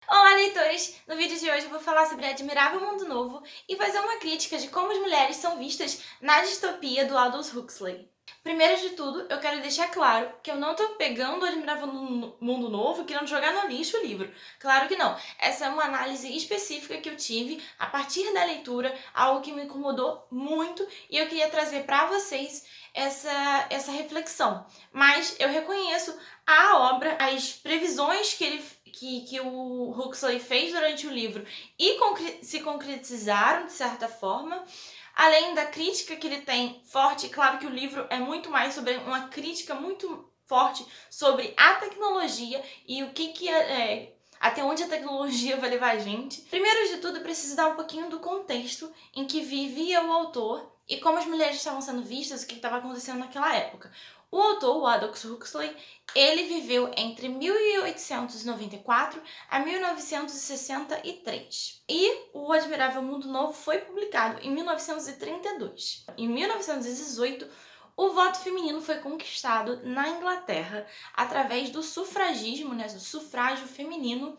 Olá, leitores! No vídeo de hoje eu vou falar sobre Admirável Mundo Novo e fazer uma crítica de como as mulheres são vistas na distopia do Aldous Huxley. Primeiro de tudo, eu quero deixar claro que eu não tô pegando o Admirável Mundo Novo e querendo jogar no lixo o livro. Claro que não. Essa é uma análise específica que eu tive a partir da leitura, algo que me incomodou muito e eu queria trazer para vocês essa reflexão. Mas eu reconheço a obra, as previsões que o Huxley fez durante o livro e se concretizaram de certa forma, além da crítica que ele tem forte. Claro que o livro é muito mais sobre uma crítica muito forte sobre a tecnologia e o que até onde a tecnologia vai levar a gente. Primeiro de tudo, eu preciso dar um pouquinho do contexto em que vivia o autor e como as mulheres estavam sendo vistas, o que estava acontecendo naquela época. O autor, o Aldous Huxley, ele viveu entre 1894 a 1963. E O Admirável Mundo Novo foi publicado em 1932. Em 1918, o voto feminino foi conquistado na Inglaterra através do sufragismo, né, do sufrágio feminino.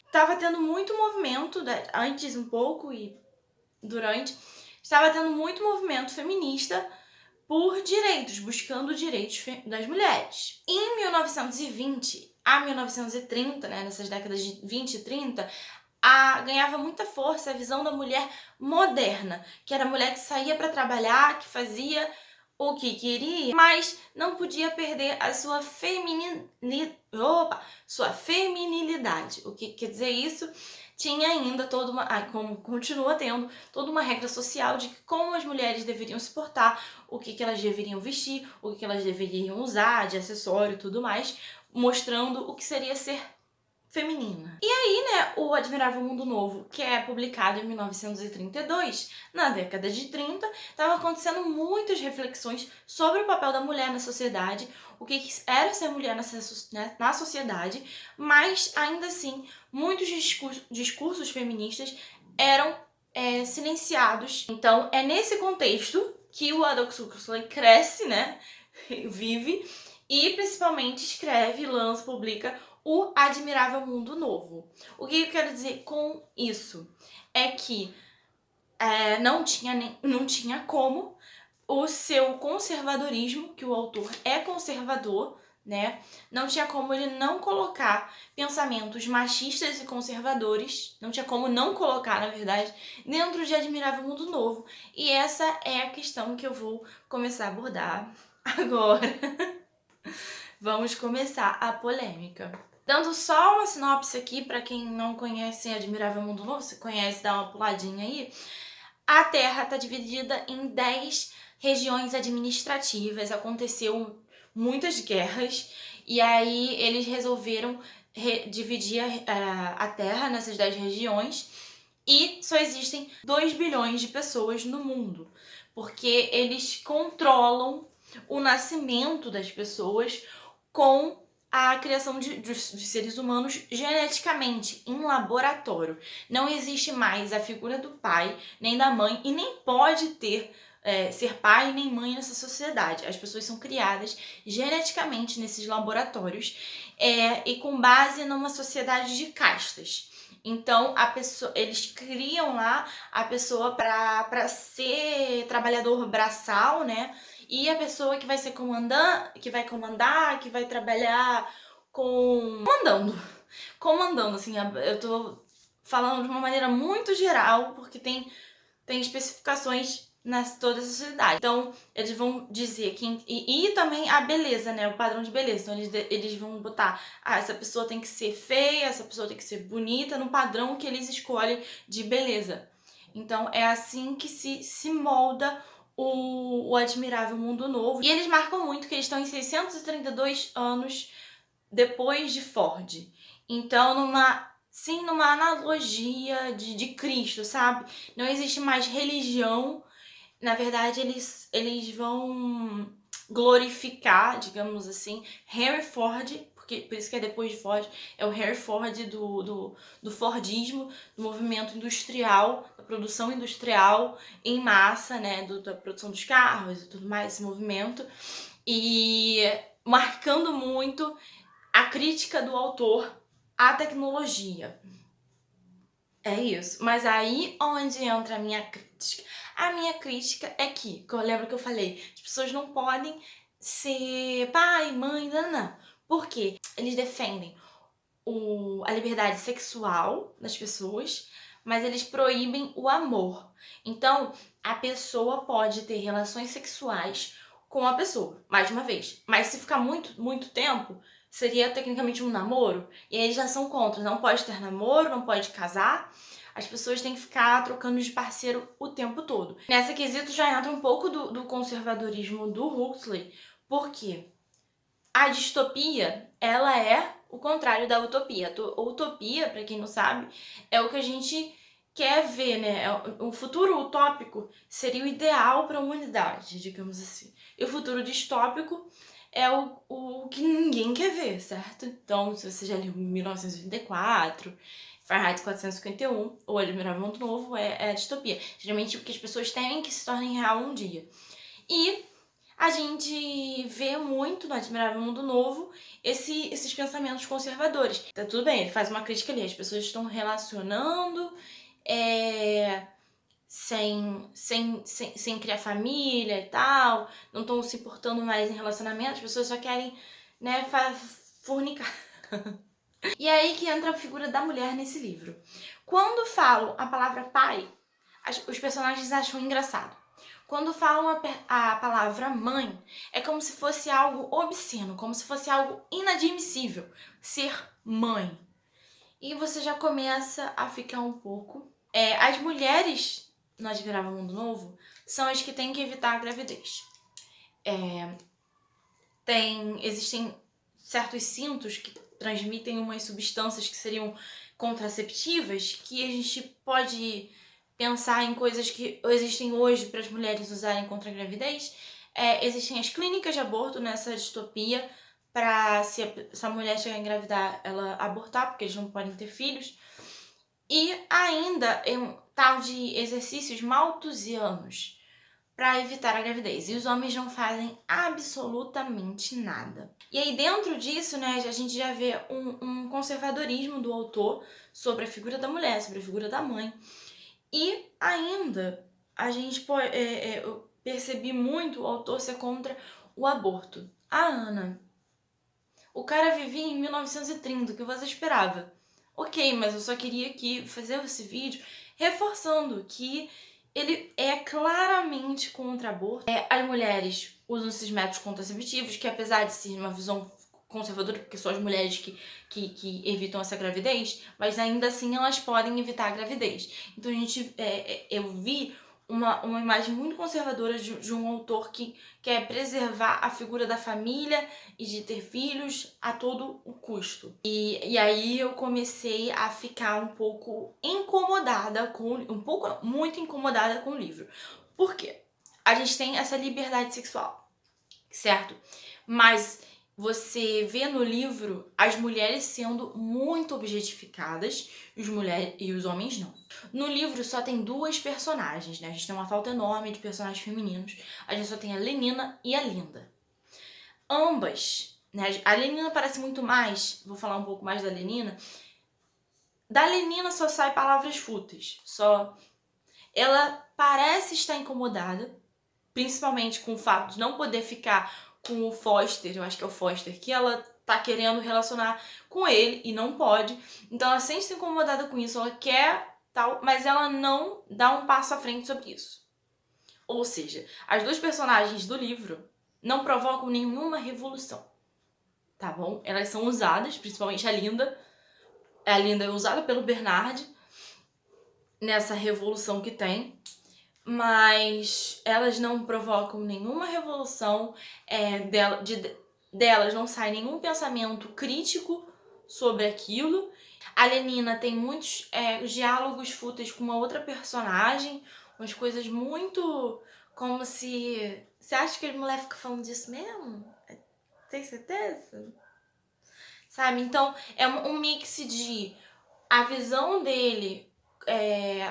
Estava tendo muito movimento, antes um pouco e durante, estava tendo muito movimento feminista por direitos, buscando direitos das mulheres. Em 1920 a 1930, né, nessas décadas de 20 e 30, ganhava muita força a visão da mulher moderna, que era a mulher que saía para trabalhar, que fazia o que queria, mas não podia perder a sua feminilidade. O que quer dizer isso? Tinha ainda toda uma, como continua tendo, toda uma regra social de como as mulheres deveriam se portar, o que elas deveriam vestir, o que elas deveriam usar de acessório e tudo mais, mostrando o que seria ser feminina. E aí, né, o Admirável Mundo Novo, que é publicado em 1932, na década de 30, estava acontecendo muitas reflexões sobre o papel da mulher na sociedade, o que era ser mulher na sociedade, mas ainda assim, muitos discursos feministas eram silenciados. Então, é nesse contexto que o Aldous Huxley cresce, né, vive, e principalmente escreve, lança, publica o Admirável Mundo Novo. O que eu quero dizer com isso? É que não tinha como o seu conservadorismo, que o autor é conservador, né? Não tinha como ele não colocar pensamentos machistas e conservadores, não tinha como não colocar, na verdade, dentro de Admirável Mundo Novo. E essa é a questão que eu vou começar a abordar agora. Vamos começar a polêmica. Dando só uma sinopse aqui para quem não conhece Admirável Mundo Novo, se conhece, dá uma puladinha aí. A Terra está dividida em 10 regiões administrativas, aconteceu muitas guerras e aí eles resolveram dividir a Terra nessas 10 regiões e só existem 2 bilhões de pessoas no mundo, porque eles controlam o nascimento das pessoas com a criação de seres humanos geneticamente, em laboratório. Não existe mais a figura do pai, nem da mãe, e nem pode ser pai nem mãe nessa sociedade. As pessoas são criadas geneticamente nesses laboratórios e com base numa sociedade de castas. Então, eles criam lá a pessoa para ser trabalhador braçal, né? E a pessoa que vai ser que vai comandar, que vai trabalhar comandando, assim, eu tô falando de uma maneira muito geral, porque tem especificações toda a sociedade. Então, eles vão dizer que... E também a beleza, né? O padrão de beleza. Então, eles vão botar... essa pessoa tem que ser feia, essa pessoa tem que ser bonita, no padrão que eles escolhem de beleza. Então, é assim que se molda o Admirável Mundo Novo. E eles marcam muito que eles estão em 632 anos depois de Ford. Então, numa analogia de Cristo, sabe? Não existe mais religião. Na verdade, eles vão glorificar, digamos assim, Henry Ford, porque por isso que é depois de Ford, é o Henry Ford do Fordismo, do movimento industrial, da produção industrial em massa, né, da produção dos carros e tudo mais, esse movimento, e marcando muito a crítica do autor à tecnologia. É isso. Mas aí onde entra a minha crítica. A minha crítica é que eu lembro que eu falei, as pessoas não podem ser pai, mãe, nanã. Por quê? Eles defendem a liberdade sexual das pessoas, mas eles proíbem o amor. Então, a pessoa pode ter relações sexuais com a pessoa, mais de uma vez. Mas se ficar muito, muito tempo, seria tecnicamente um namoro. E aí eles já são contra. Não pode ter namoro, não pode casar. As pessoas têm que ficar trocando de parceiro o tempo todo. Nessa quesito já entra um pouco do conservadorismo do Huxley, porque a distopia, ela é o contrário da utopia. A utopia, para quem não sabe, é o que a gente quer ver, né? O futuro utópico seria o ideal para a humanidade, digamos assim. E o futuro distópico é o que ninguém quer ver, certo? Então, se você já leu 1984, Fahrenheit 451, ou Admirável Mundo Novo, é a distopia. Geralmente o que as pessoas temem que se torne real um dia. E a gente vê muito no Admirável Mundo Novo esses pensamentos conservadores. Tá tudo bem, ele faz uma crítica ali, as pessoas estão relacionando sem criar família e tal, não estão se importando mais em relacionamento, as pessoas só querem, né, fornicar. E aí que entra a figura da mulher nesse livro. Quando falam a palavra pai, os personagens acham engraçado. Quando falam a palavra mãe, é como se fosse algo obsceno, como se fosse algo inadmissível ser mãe. E você já começa a ficar um pouco. As mulheres no Admirável Mundo Novo são as que têm que evitar a gravidez. Existem certos cintos que transmitem umas substâncias que seriam contraceptivas que a gente pode pensar em coisas que existem hoje para as mulheres usarem contra a gravidez. Existem as clínicas de aborto nessa distopia para se a mulher chegar a engravidar, ela abortar, porque eles não podem ter filhos. E ainda um tal de exercícios malthusianos para evitar a gravidez. E os homens não fazem absolutamente nada. E aí dentro disso, né, a gente já vê um conservadorismo do autor sobre a figura da mulher, sobre a figura da mãe. E ainda a gente eu percebi muito o autor ser contra o aborto. Ana, o cara vivia em 1930, o que você esperava? Ok, mas eu só queria aqui fazer esse vídeo reforçando que ele é claramente contra aborto. As mulheres usam esses métodos contraceptivos, que apesar de ser uma visão conservadora, porque são as mulheres que evitam essa gravidez, mas ainda assim elas podem evitar a gravidez. Então eu vi uma imagem muito conservadora de um autor que quer preservar a figura da família e de ter filhos a todo o custo. E aí eu comecei a ficar um pouco incomodada muito incomodada com o livro. Por quê? A gente tem essa liberdade sexual, certo? Mas você vê no livro as mulheres sendo muito objetificadas e os homens não. No livro só tem duas personagens, né? A gente tem uma falta enorme de personagens femininos. A gente só tem a Lenina e a Linda. Ambas, né? A Lenina parece muito mais, vou falar um pouco mais da Lenina. Da Lenina só sai palavras fúteis. Ela parece estar incomodada, principalmente com o fato de não poder ficar com o Foster, eu acho que é o Foster, que ela tá querendo relacionar com ele e não pode. Então ela sente-se incomodada com isso, ela quer tal, mas ela não dá um passo à frente sobre isso. Ou seja, as duas personagens do livro não provocam nenhuma revolução, tá bom? Elas são usadas, principalmente a Linda. A Linda é usada pelo Bernard nessa revolução que tem, mas elas não provocam nenhuma revolução, delas não sai nenhum pensamento crítico sobre aquilo. A Lenina tem muitos diálogos fúteis com uma outra personagem, umas coisas muito como se... Você acha que a mulher fica falando disso mesmo? Tem certeza? Sabe? Então é um mix de a visão dele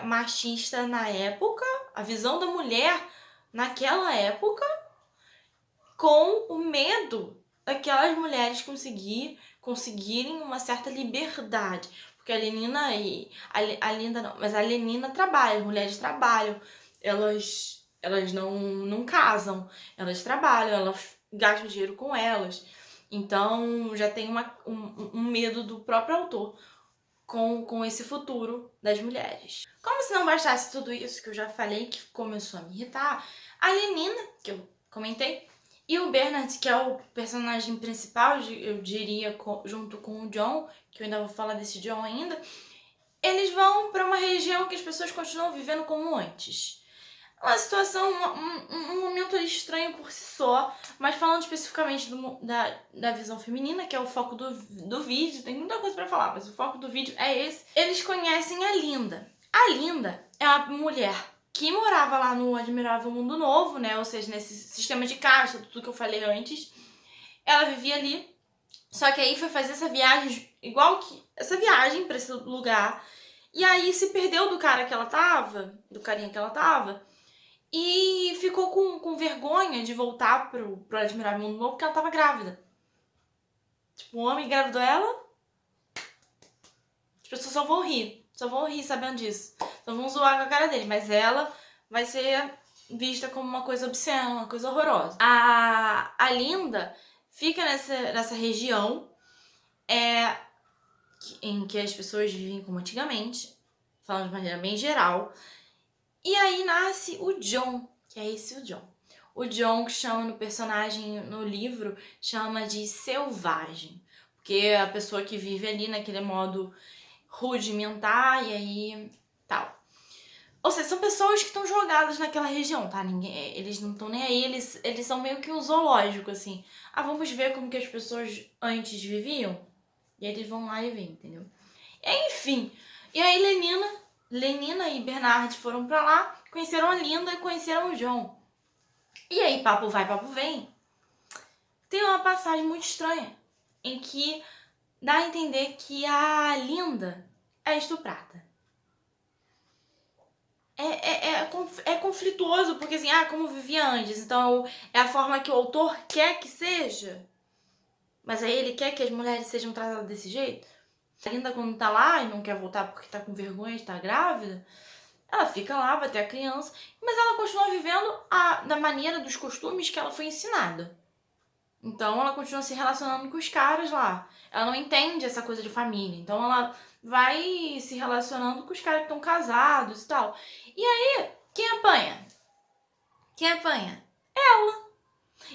machista na época, a visão da mulher naquela época, com o medo daquelas mulheres conseguirem uma certa liberdade. Porque a Lenina e... A Linda não, mas a Lenina trabalha, as mulheres trabalham. Elas não casam, elas trabalham, elas gastam dinheiro com elas. Então já tem um medo do próprio autor com esse futuro das mulheres. Como se não bastasse tudo isso que eu já falei, que começou a me irritar, a Lenina, que eu comentei, e o Bernard, que é o personagem principal, eu diria, junto com o John, que eu ainda vou falar desse John ainda, eles vão para uma região que as pessoas continuam vivendo como antes. Uma situação, um momento ali estranho por si só, mas falando especificamente da visão feminina, que é o foco do vídeo, tem muita coisa pra falar, mas o foco do vídeo é esse. Eles conhecem a Linda. A Linda é uma mulher que morava lá no Admirável Mundo Novo, né? Ou seja, nesse sistema de casta, tudo que eu falei antes. Ela vivia ali, só que aí foi fazer essa viagem, essa viagem pra esse lugar, e aí se perdeu do carinha que ela tava, e ficou com vergonha de voltar pro Admirável Mundo Novo porque ela tava grávida. Tipo, o homem engravidou ela, as pessoas só vão rir sabendo disso. Só vão zoar com a cara dele, mas ela vai ser vista como uma coisa obscena, uma coisa horrorosa. A Linda fica nessa região em que as pessoas vivem como antigamente, falando de maneira bem geral. E aí nasce o John, que é esse o John. O John, que chama no personagem, no livro, chama de selvagem. Porque é a pessoa que vive ali naquele modo rudimentar e aí tal. Ou seja, são pessoas que estão jogadas naquela região, tá? Eles não estão nem aí, eles são meio que um zoológico, assim. Ah, vamos ver como que as pessoas antes viviam? E aí eles vão lá e veem, entendeu? Enfim, e aí Lenina e Bernard foram pra lá, conheceram a Linda e conheceram o John. E aí, papo vai, papo vem. Tem uma passagem muito estranha, em que dá a entender que a Linda é estuprada. É conflituoso, porque assim, como vivia antes, então é a forma que o autor quer que seja. Mas aí ele quer que as mulheres sejam tratadas desse jeito. A Linda, quando tá lá e não quer voltar porque tá com vergonha de estar grávida, ela fica lá, vai ter a criança, mas ela continua vivendo da maneira, dos costumes que ela foi ensinada. Então ela continua se relacionando com os caras lá. Ela não entende essa coisa de família. Então ela vai se relacionando com os caras que estão casados e tal. E aí, quem apanha? Quem apanha? Ela.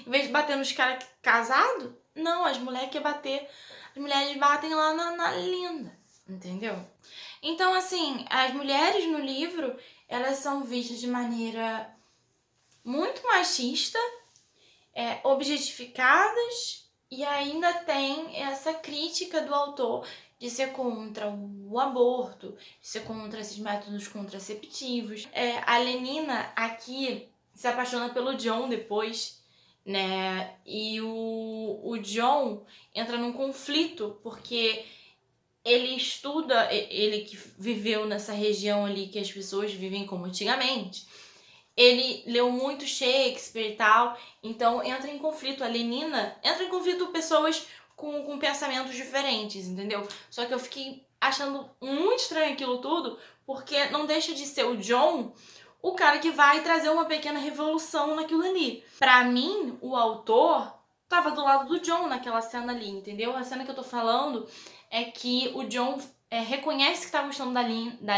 Em vez de bater nos caras casados, não, as mulheres querem bater. As mulheres batem lá na Linda. Entendeu? Então, assim, as mulheres no livro, elas são vistas de maneira muito machista, objetificadas, e ainda tem essa crítica do autor de ser contra o aborto, de ser contra esses métodos contraceptivos. A Lenina aqui se apaixona pelo John depois, né? E o John entra num conflito, porque ele estuda, ele que viveu nessa região ali que as pessoas vivem como antigamente, ele leu muito Shakespeare e tal, então entra em conflito. A Lenina entra em conflito pessoas com pensamentos diferentes, entendeu? Só que eu fiquei achando muito estranho aquilo tudo, porque não deixa de ser o John o cara que vai trazer uma pequena revolução naquilo ali. Pra mim, o autor tava do lado do John naquela cena ali, entendeu? A cena que eu tô falando é que o John reconhece que tá gostando da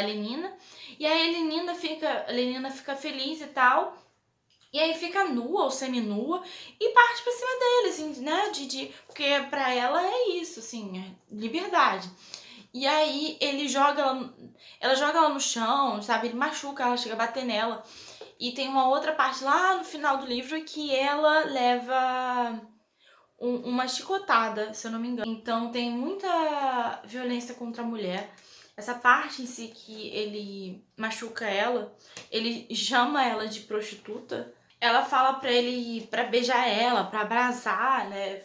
Lenina, e aí a Lenina fica feliz e tal, e aí fica nua ou seminua e parte pra cima dele, assim, né? Porque pra ela é isso, assim, é liberdade. E aí ela joga ela no chão, sabe? Ele machuca ela, chega a bater nela. E tem uma outra parte lá no final do livro que ela leva uma chicotada, se eu não me engano. Então tem muita violência contra a mulher. Essa parte em si que ele machuca ela, ele chama ela de prostituta. Ela fala pra ele pra beijar ela, pra abraçar, né?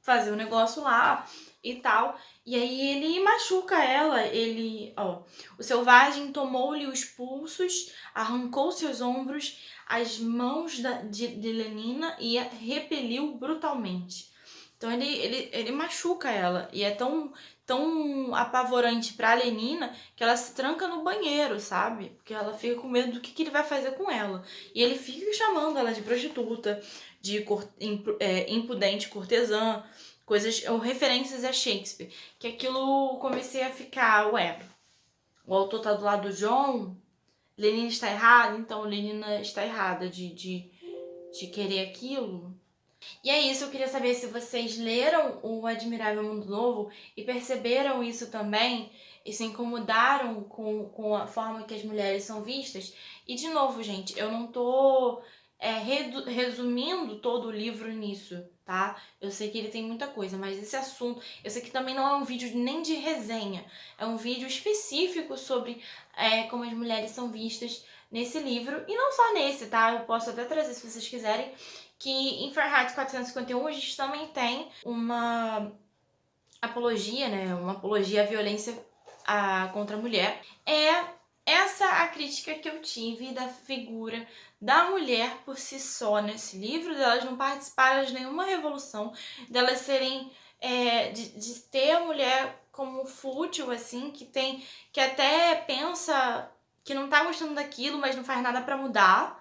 Fazer o negócio lá e tal. E aí ele machuca ela, o selvagem tomou-lhe os pulsos, arrancou seus ombros, as mãos de Lenina e a repeliu brutalmente. Então ele machuca ela. E é tão apavorante pra Lenina que ela se tranca no banheiro, sabe? Porque ela fica com medo do que ele vai fazer com ela. E ele fica chamando ela de prostituta, de impudente cortesã, coisas ou referências a Shakespeare. Que aquilo comecei a ficar, ué, o autor tá do lado do John, Lenina está errada, então Lenina está errada de querer aquilo. E é isso, eu queria saber se vocês leram O Admirável Mundo Novo e perceberam isso também e se incomodaram com a forma que as mulheres são vistas. E de novo, gente, eu não tô resumindo todo o livro nisso, tá? Eu sei que ele tem muita coisa, mas esse assunto, eu sei que também não é um vídeo nem de resenha, é um vídeo específico sobre como as mulheres são vistas nesse livro, e não só nesse, tá? Eu posso até trazer se vocês quiserem, que em Fahrenheit 451 a gente também tem uma apologia, né? Uma apologia à violência contra a mulher. É essa a crítica que eu tive da figura da mulher por si só nesse livro, delas não participarem de nenhuma revolução, delas serem de ter a mulher como fútil, assim, que até pensa que não tá gostando daquilo, mas não faz nada pra mudar.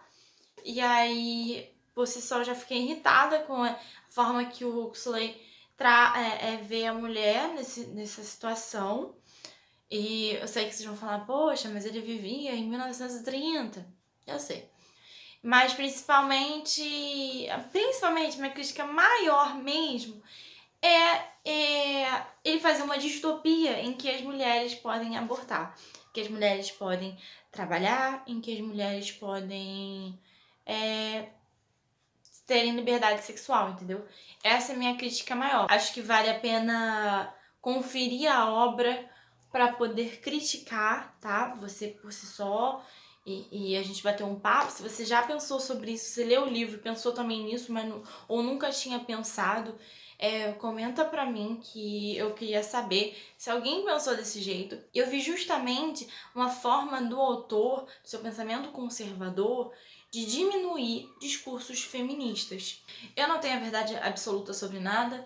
E aí, por si só, já fiquei irritada com a forma que o Huxley vê a mulher nessa situação. E eu sei que vocês vão falar, poxa, mas ele vivia em 1930. Eu sei. Mas principalmente minha crítica maior mesmo é ele fazer uma distopia em que as mulheres podem abortar, que as mulheres podem trabalhar, em que as mulheres podem terem liberdade sexual, entendeu? Essa é a minha crítica maior. Acho que vale a pena conferir a obra para poder criticar, tá? Você por si só e a gente bater um papo. Se você já pensou sobre isso, você leu o livro, pensou também nisso, mas ou nunca tinha pensado, comenta pra mim que eu queria saber se alguém pensou desse jeito. Eu vi justamente uma forma do autor, do seu pensamento conservador, de diminuir discursos feministas. Eu não tenho a verdade absoluta sobre nada,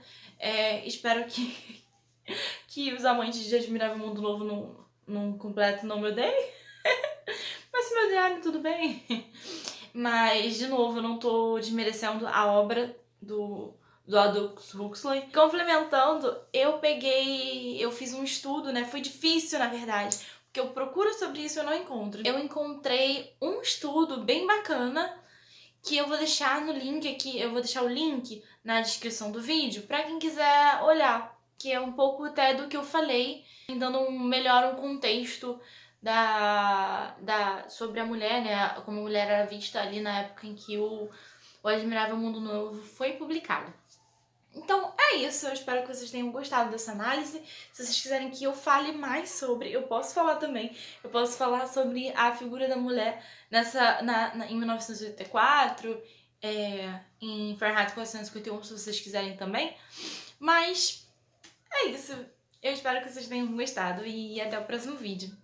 espero que os amantes de Admirável Mundo Novo não completo não me odeiem. Mas se me odiarem, tudo bem. Mas, de novo, eu não tô desmerecendo a obra do Aldous Huxley. Complementando, eu fiz um estudo, né? Foi difícil, na verdade, porque eu procuro sobre isso e eu não encontro. Eu encontrei um estudo bem bacana que eu vou deixar no link aqui, eu vou deixar o link na descrição do vídeo pra quem quiser olhar, que é um pouco até do que eu falei, dando um contexto sobre a mulher, né, como a mulher era vista ali na época em que o Admirável Mundo Novo foi publicado. Então é isso, eu espero que vocês tenham gostado dessa análise. Se vocês quiserem que eu fale mais sobre, eu posso falar também. Eu posso falar sobre a figura da mulher em 1984, em Fahrenheit 451, se vocês quiserem também. Mas é isso, eu espero que vocês tenham gostado e até o próximo vídeo.